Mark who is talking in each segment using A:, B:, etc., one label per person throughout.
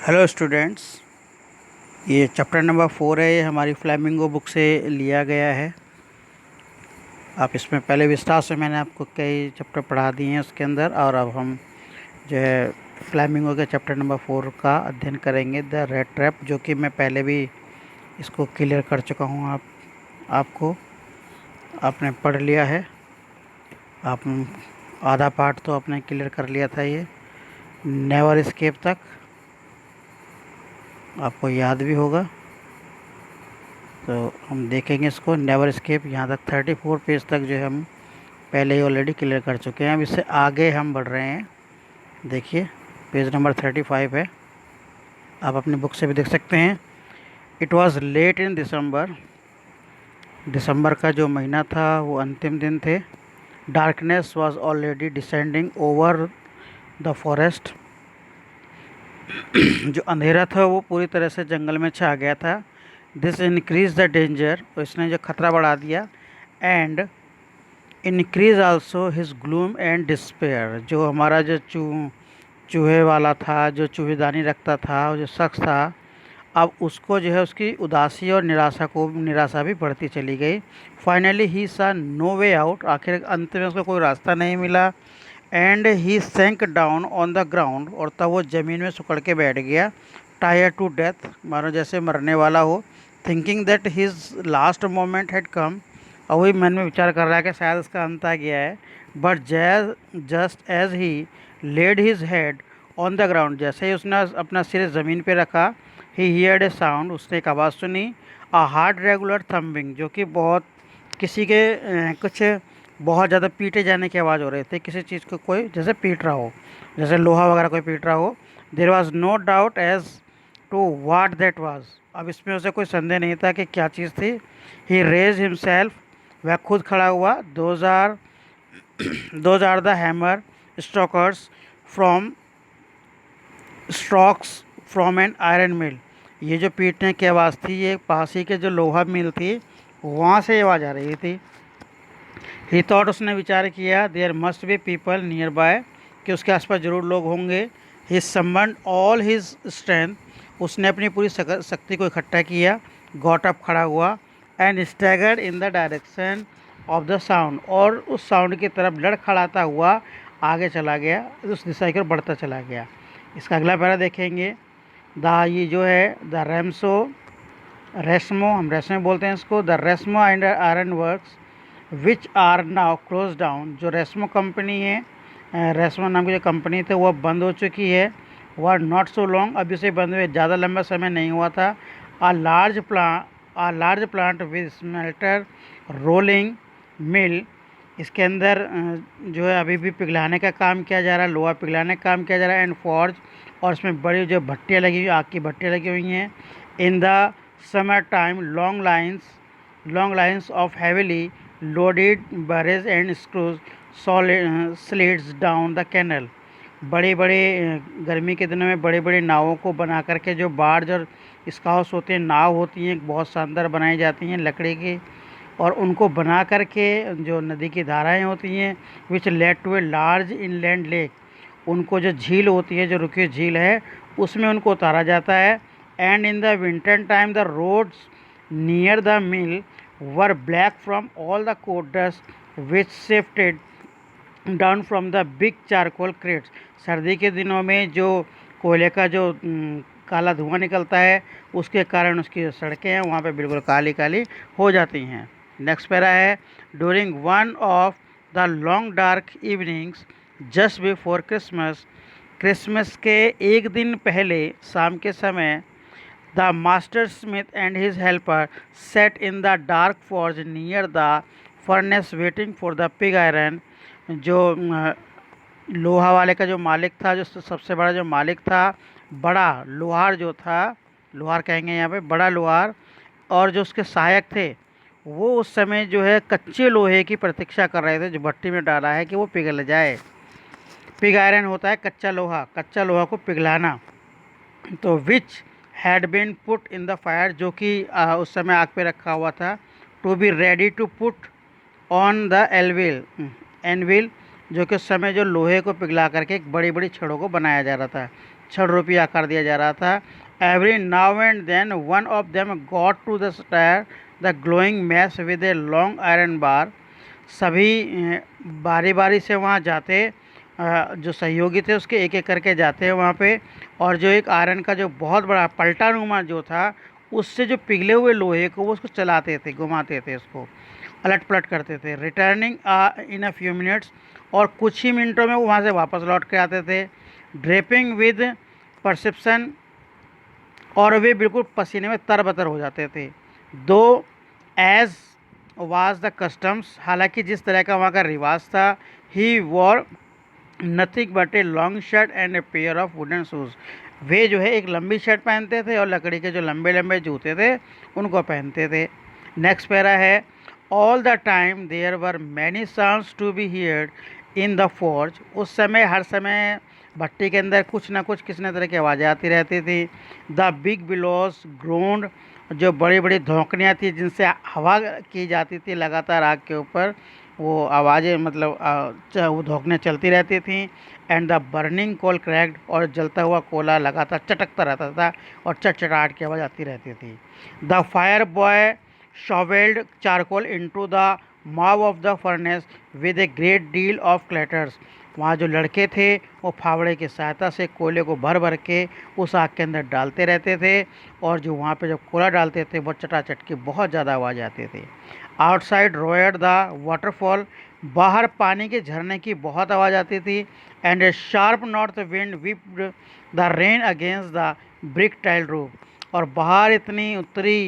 A: Hello students, ये chapter number 4 है। ये हमारी फ्लैमिंगो बुक से लिया गया है। आप इसमें पहले विस्तार से मैंने आपको कई चैप्टर पढ़ा दिए हैं उसके अंदर, और अब हम जो है फ्लैमिंगो के चैप्टर नंबर 4 का अध्ययन करेंगे, द रेड ट्रैप, जो कि मैं पहले भी इसको क्लियर कर चुका हूँ। आपको आपने पढ़ लिया है। आप आधा पार्ट तो आपने क्लियर कर लिया था। ये नेवर एस्केप तक आपको याद भी होगा, तो हम देखेंगे इसको। नेवर एस्केप यहाँ तक 34 पेज तक जो है हम पहले ही ऑलरेडी क्लियर कर चुके हैं। अब इससे आगे हम बढ़ रहे हैं। देखिए, पेज नंबर 35 है। आप अपनी बुक से भी देख सकते हैं। इट वॉज़ लेट इन दिसंबर। दिसंबर का जो महीना था वो अंतिम दिन थे। Darkness was already descending over the forest. जो अंधेरा था वो पूरी तरह से जंगल में छा गया था। दिस इंक्रीज द डेंजर, तो इसने जो खतरा बढ़ा दिया। And increase also his gloom and despair. जो हमारा जो चूहे वाला था, जो चूहेदानी रखता था, जो शख्स था, अब उसको जो है उसकी उदासी और निराशा भी बढ़ती चली गई। फाइनली ही सा नो वे आउट। आखिर अंत में उसको कोई रास्ता नहीं मिला। And he sank down on the ground, और तब वो ज़मीन में सुकड़ के बैठ गया। टायर टू डेथ, मानो जैसे मरने वाला हो। Thinking that his last moment had come. और वही मन में विचार कर रहा है कि शायद उसका अंत आ गया है। But just as he laid his head on the ground, जैसे ही उसने अपना सिर ज़मीन पे रखा, ही हियर्ड ए साउंड, उसने एक आवाज़ सुनी। अ हार्ड रेगुलर थम्बिंग, जो कि बहुत किसी के कुछ बहुत ज़्यादा पीटे जाने की आवाज़ हो रही थी। किसी चीज़ को कोई जैसे पीट रहा हो, जैसे लोहा वगैरह कोई पीट रहा हो। There was no doubt as to what that was. अब इसमें उसे कोई संदेह नहीं था कि क्या चीज़ थी। ही रेज हिमसेल्फ, वह खुद खड़ा हुआ। Those are the hammer strokers from strokes from an iron mill. ये जो पीटने की आवाज़ थी, ये पास ही के जो लोहा मिल थी वहाँ से आवाज़ आ रही थी। ही थॉट, उसने विचार किया, there must be people near by, कि उसके आसपास जरूर लोग होंगे। He summoned all his strength, उसने अपनी पूरी शक्ति को इकट्ठा किया। गॉट अप, खड़ा हुआ। And staggered in the direction of the sound, और उस साउंड की तरफ लड़खड़ाता हुआ आगे चला गया, उस दिशा की ओर बढ़ता चला गया। इसका अगला पैरा देखेंगे। ये जो है द रेस्मो, हम रेस्मो बोलते हैं इसको। द रेस्मो and iron works which are now close down, जो रेस्मो कंपनी है, रेस्मो नाम की जो कंपनी थी वह बंद हो चुकी है। वह नॉट सो लॉन्ग, अभी से बंद हुए ज़्यादा लंबा समय नहीं हुआ था। A large plant with smelter rolling mill, इसके अंदर जो है अभी भी पिघलाने का काम किया जा रहा है, लोहा पिघलाने का काम किया जा रहा है। एंड फॉर्ज, और इसमें बड़ी जो भट्टियाँ लगी हुई, आग की भट्टियाँ लगी हुई हैं। In the summer time long lines of heavily loaded barrels and screws slid down the canal. बड़े बड़े गर्मी के दिनों में बड़े बड़े नावों को बना करके, जो बार्ज और स्काउस होते हैं, नाव होती हैं, बहुत शानदार बनाई जाती हैं लकड़ी की, और उनको बना करके जो नदी की धाराएं होती हैं, which led to a large inland lake, उनको जो झील होती है, जो रुकी झील है, उसमें उनको उतारा जाता है। And in the winter time the roads near the mill were black from all the coal dust which shifted down from the big charcoal crates. सर्दी के दिनों में जो कोयले का जो काला धुआं निकलता है, उसके कारण उसकी जो सड़कें हैं वहाँ पे बिल्कुल काली काली हो जाती हैं। नेक्स्ट पैरा है। During one of the long dark evenings just before Christmas, Christmas के एक दिन पहले शाम के समय, the master Smith and his helper set in the dark forge near the furnace waiting for the pig iron. जो लोहा वाले का जो मालिक था, जो सबसे बड़ा जो मालिक था, बड़ा लोहार जो था, लोहार कहेंगे यहाँ पे, बड़ा लोहार, और जो उसके सहायक थे, वो उस समय जो है कच्चे लोहे की प्रतीक्षा कर रहे थे, जो भट्टी में डाला है कि वो पिघल जाए। पिग आयरन होता है कच्चा लोहा को पिघलाना। तो which had been put in the fire, जो कि उस समय आग पे रखा हुआ था। To be ready to put on the anvil, जो कि उस समय जो लोहे को पिघला करके एक बड़ी बड़ी छड़ों को बनाया जा रहा था, छड़ रूपी आकार दिया जा रहा था। Every now and then one of them got to the stir the glowing mass with a long iron bar. सभी बारी बारी से वहाँ जाते, जो सहयोगी थे उसके एक एक करके जाते हैं वहाँ पे, और जो एक आयरन का जो बहुत बड़ा पलटानुमा जो था, उससे जो पिघले हुए लोहे को वो उसको चलाते थे, घुमाते थे, उसको अलट पलट करते थे। Returning in a few minutes, और कुछ ही मिनटों में वो वहाँ से वापस लौट के आते थे। ड्रेपिंग विद परसेप्शन, और वे बिल्कुल पसीने में तरबतर हो जाते थे। दो एज वाज द कस्टम्स, हालांकि जिस तरह का वहाँ का रिवाज था, he wore nothing but a long shirt and a pair of wooden shoes. वे जो है एक लंबी शर्ट पहनते थे और लकड़ी के जो लंबे लंबे जूते थे उनको पहनते थे। नेक्स्ट पैरा है, all the time there were many sounds to be heard in the forge. उस समय हर समय भट्टी के अंदर कुछ ना कुछ किसी न तरह की आवाज़ें आती रहती थी। द बिग बिलोस ग्रोन्ड, जो बड़ी बड़ी धौंकनियाँ थी जिनसे हवा की जाती थी लगातार आग के ऊपर, वो आवाज़ें मतलब वो धौंकने चलती रहती थी। And the burning coal cracked, और जलता हुआ कोला लगातार चटकता रहता था और चटचटाहट की आवाज़ आती रहती थी। The fire boy shovelled charcoal into the maw of the furnace with a great deal of clatters. वहाँ जो लड़के थे वो फावड़े की सहायता से कोयले को भर भर के उस आग के अंदर डालते रहते थे, और जो वहाँ पे जब कोयला डालते थे वो चटाचट की बहुत ज़्यादा आवाज़ आती थी। आउटसाइड रोयड द वाटरफॉल, बाहर पानी के झरने की बहुत आवाज़ आती थी। And A sharp north wind whipped the rain against the brick tile roof, और बाहर इतनी उत्तरी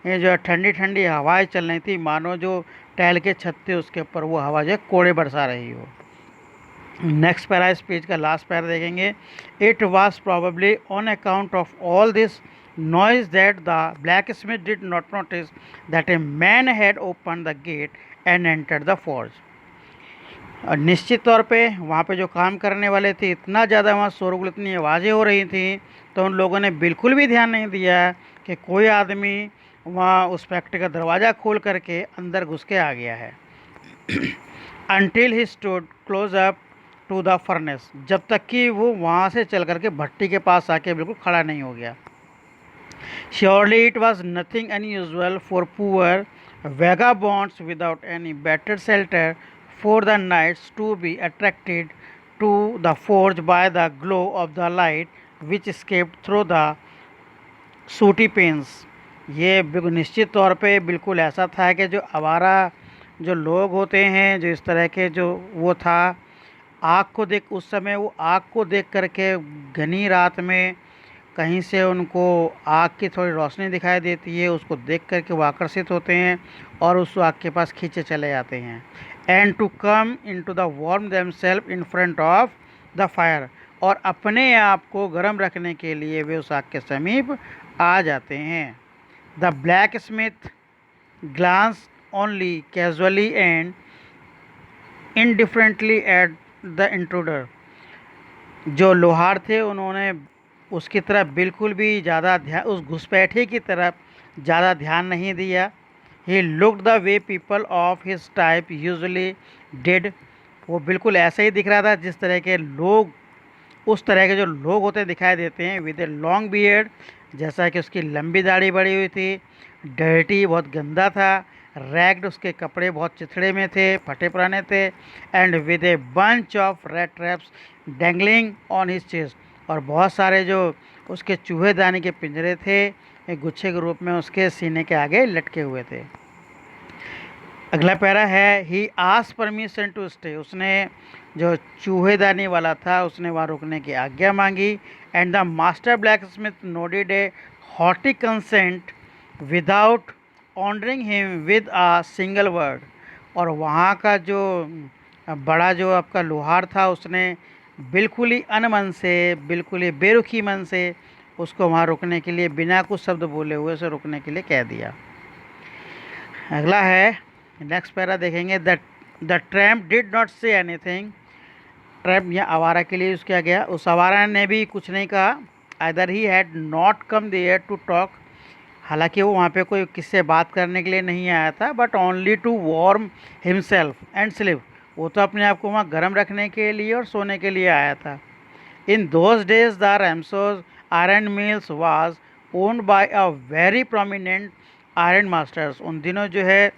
A: ये जो ठंडी ठंडी हवाएं चल रही थी, मानो जो टाइल के छत थे उसके ऊपर वो हवा जो है कोड़े बरसा रही हो। नेक्स्ट पैरा, इस पेज का लास्ट पैरा देखेंगे। It was probably on account of all this noise that the blacksmith did not notice that a man had open the gate and enter the forge. निश्चित तौर पे वहाँ पे जो काम करने वाले थे, इतना ज़्यादा वहाँ शोरगुल, इतनी आवाज़ें हो रही थी, तो उन लोगों ने बिल्कुल भी ध्यान नहीं दिया कि कोई आदमी वहाँ उस फैक्ट्री का दरवाज़ा खोल करके अंदर घुस के आ गया है। Until he stood close up to the furnace, जब तक कि वो वहाँ से चल करके भट्टी के पास आके बिल्कुल खड़ा नहीं हो गया। Surely it was nothing unusual for poor vagabonds without any better shelter for the nights to be attracted to the forge by the glow of the light which escaped through the sooty panes. ये बिल्कुल निश्चित तौर पे बिल्कुल ऐसा था कि जो आवारा जो लोग होते हैं, जो इस तरह के जो वो था, आग को देख, उस समय वो आग को देख करके घनी रात में कहीं से उनको आग की थोड़ी रोशनी दिखाई देती है, उसको देख करके वो आकर्षित होते हैं और उस आग के पास खींचे चले जाते हैं। And to come in to the warm them self in front of the fire, और अपने आप को गर्म रखने के लिए वे उस आग के समीप आ जाते हैं। The blacksmith glance only casually and indifferently at the intruder. जो लोहार थे उन्होंने उसकी तरफ बिल्कुल भी ज़्यादा ध्यान, उस घुसपैठे की तरफ ज़्यादा ध्यान नहीं दिया। He looked the way people of his type usually did, वो बिल्कुल ऐसे ही दिख रहा था जिस तरह के लोग, उस तरह के जो लोग होते दिखाई देते हैं। विद ए लॉन्ग बियर्ड, जैसा कि उसकी लंबी दाढ़ी बड़ी हुई थी। डर्टी, बहुत गंदा था। रैग्ड, उसके कपड़े बहुत चिथड़े में थे, फटे पुराने थे। And with a bunch of red traps dangling on his chest, और बहुत सारे जो उसके चूहेदानी के पिंजरे थे एक गुच्छे के रूप में उसके सीने के आगे लटके हुए थे। अगला पैरा है, he asked permission to stay, उसने जो चूहेदानी वाला था उसने वहाँ रुकने की आज्ञा मांगी। And the master blacksmith nodded a haughty consent without honouring him with a single word, और वहाँ का जो बड़ा जो आपका लोहार था उसने बिल्कुल ही अनमन से, बिल्कुल ही बेरुखी मन से उसको वहाँ रुकने के लिए, बिना कुछ शब्द बोले हुए उसे रुकने के लिए कह दिया। अगला है, नेक्स्ट पैरा देखेंगे। The tramp did not say anything, tramp यहाँ आवारा के लिए यूज़ किया गया, उस आवारा ने भी कुछ नहीं कहा। Either he had not come there to talk, हालांकि वो वहाँ पे कोई किससे बात करने के लिए नहीं आया था, but only to warm himself and sleep, वो तो अपने आप को वहाँ गर्म रखने के लिए और सोने के लिए आया था। In those days the Ramsjo iron mills was owned by a very prominent iron masters. उन दिनों जो है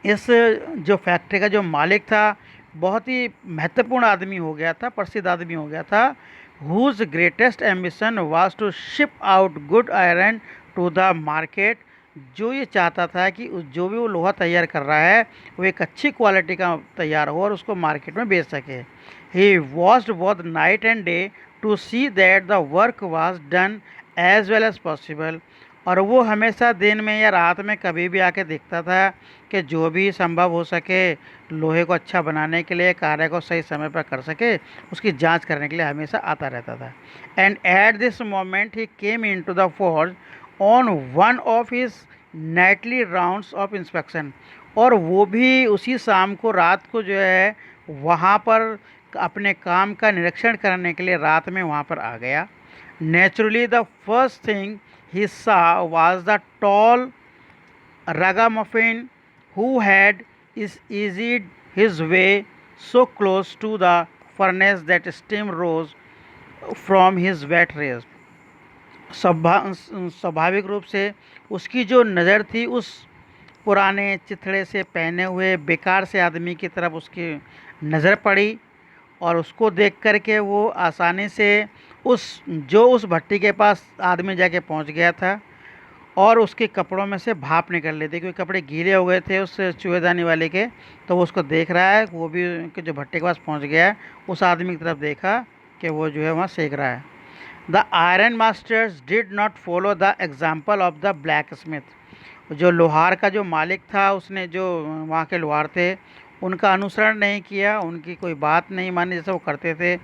A: इस जो फैक्ट्री का जो मालिक था बहुत ही महत्वपूर्ण आदमी हो गया था, प्रसिद्ध आदमी हो गया था। Whose greatest ambition was to ship out good iron to the market. जो ये चाहता था कि जो भी वो लोहा तैयार कर रहा है वो एक अच्छी क्वालिटी का तैयार हो और उसको मार्केट में बेच सके। He watched both night and day to see that the work was done as well as possible. और वो हमेशा दिन में या रात में कभी भी आके देखता था कि जो भी संभव हो सके लोहे को अच्छा बनाने के लिए, कार्य को सही समय पर कर सके, उसकी जांच करने के लिए हमेशा आता रहता था। And at this moment he came in to the forge on one of his nightly rounds of inspection. और वो भी उसी शाम को, रात को जो है वहाँ पर अपने काम का निरीक्षण करने के लिए रात में वहाँ पर आ गया। Naturally the first thing he saw was the tall ragamuffin who had eased his way so close to the furnace that steam rose from his wet rays। स्वाभाविक रूप से उसकी जो नज़र थी उस पुराने चिथड़े से पहने हुए बेकार से आदमी की तरफ उसकी नज़र पड़ी और उसको देख कर के वो आसानी से उस भट्टी के पास आदमी जाके पहुंच गया था और उसके कपड़ों में से भाप निकल रही थी क्योंकि कपड़े गीले हो गए थे उस चूहेदानी वाले के। तो वो उसको देख रहा है, वो भी कि जो भट्टी के पास पहुंच गया है उस आदमी की तरफ देखा कि वो जो है वहाँ सेक रहा है। The iron masters did not follow the example of the black Smith. जो लोहार का जो मालिक था उसने जो वहाँ के लोहार थे उनका अनुसरण नहीं किया, उनकी कोई बात नहीं मानी जैसे वो करते थे।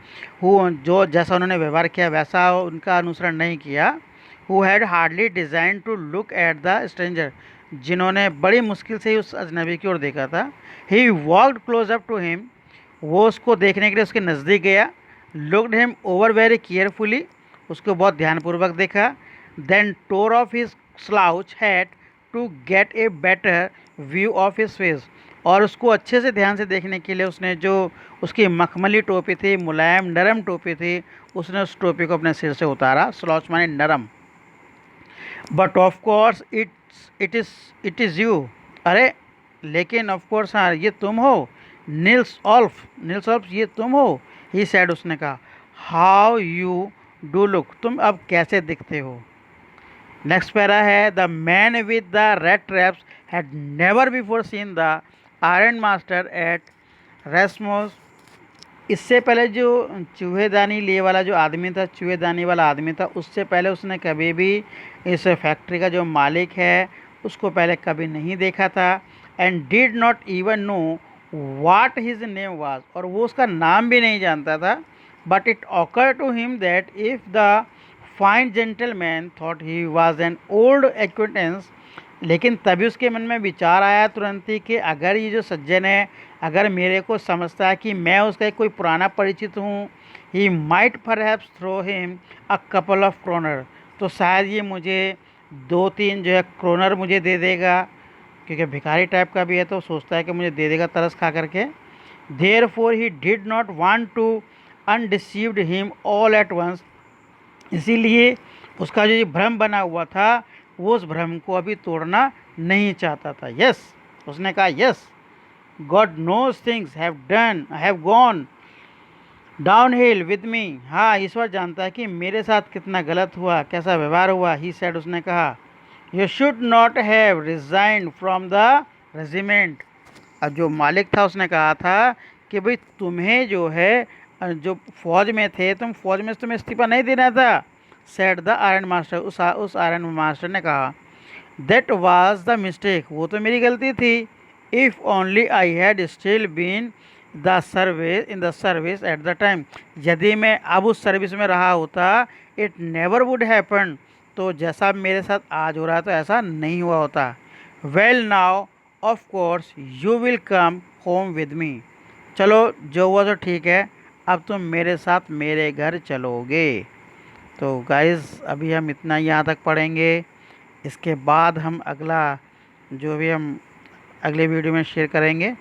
A: वो जो जैसा उन्होंने व्यवहार किया वैसा उनका अनुसरण नहीं किया। Who had hardly design to look at the stranger. जिन्होंने बड़ी मुश्किल से ही उस अजनबी की ओर देखा था। He walked close up to him. वो उसको देखने के लिए उसके नज़दीक गया। Looked him over very carefully. उसको बहुत ध्यानपूर्वक देखा। Then tore off his slouch hat to get a better view of his face. और उसको अच्छे से ध्यान से देखने के लिए उसने जो उसकी मखमली टोपी थी, मुलायम नरम टोपी थी, उसने उस टोपी को अपने सिर से उतारा। स्लॉच माने नरम। But of course it is you. अरे लेकिन ऑफ कोर्स हाँ ये तुम हो। निल्स ऑल्फ ये तुम हो। ही सैड उसने कहा। How you do look. तुम अब कैसे दिखते हो। नेक्स्ट पैरा है the man with the red traps had never before seen the iron master at Resmos. इससे पहले जो चूहेदानी लिए वाला जो आदमी था, चूहेदानी वाला आदमी था, उससे पहले उसने कभी भी इस फैक्ट्री का जो मालिक है उसको पहले कभी नहीं देखा था। And did not even know what his name was. और वो उसका नाम भी नहीं जानता था। But it occur to him that if the fine gentleman thought he was an old acquaintance. लेकिन तभी उसके मन में विचार आया तुरंत ही कि अगर ये जो सज्जन है अगर मेरे को समझता है कि मैं उसका कोई पुराना परिचित हूँ, he might perhaps throw him a couple of kronor. तो शायद ये मुझे 2-3 जो है क्रोनर मुझे दे देगा, क्योंकि भिखारी टाइप का भी है तो सोचता है कि मुझे दे देगा तरस खा करके। Therefore he did not want to undeceived him all at once. इसीलिए उसका जो ये भ्रम बना हुआ था वो उस भ्रम को अभी तोड़ना नहीं चाहता था। यस उसने कहा yes God knows things have gone down hill with me. हाँ ईश्वर जानता है कि मेरे साथ कितना गलत हुआ, कैसा व्यवहार हुआ। ही सेड उसने कहा you should not have resigned from the regiment. अब जो मालिक था उसने कहा था कि भाई तुम्हें जो है जो फौज में थे तुम फौज में तुम्हें इस्तीफा नहीं देना था। Said the iron master. उस आयरन मास्टर ने कहा दैट वाज द मिस्टेक। वो तो मेरी गलती थी। If only I had still been in the service at the time. यदि मैं अब उस सर्विस में रहा होता इट नेवर वुड हैपन। तो जैसा मेरे साथ आज हो रहा है तो ऐसा नहीं हुआ होता। Well now of course you will come home with me. चलो जो हुआ तो ठीक है, अब तुम मेरे साथ मेरे घर चलोगे। तो गाइस अभी हम इतना यहाँ तक पढ़ेंगे। इसके बाद हम अगला जो भी हम अगले वीडियो में शेयर करेंगे।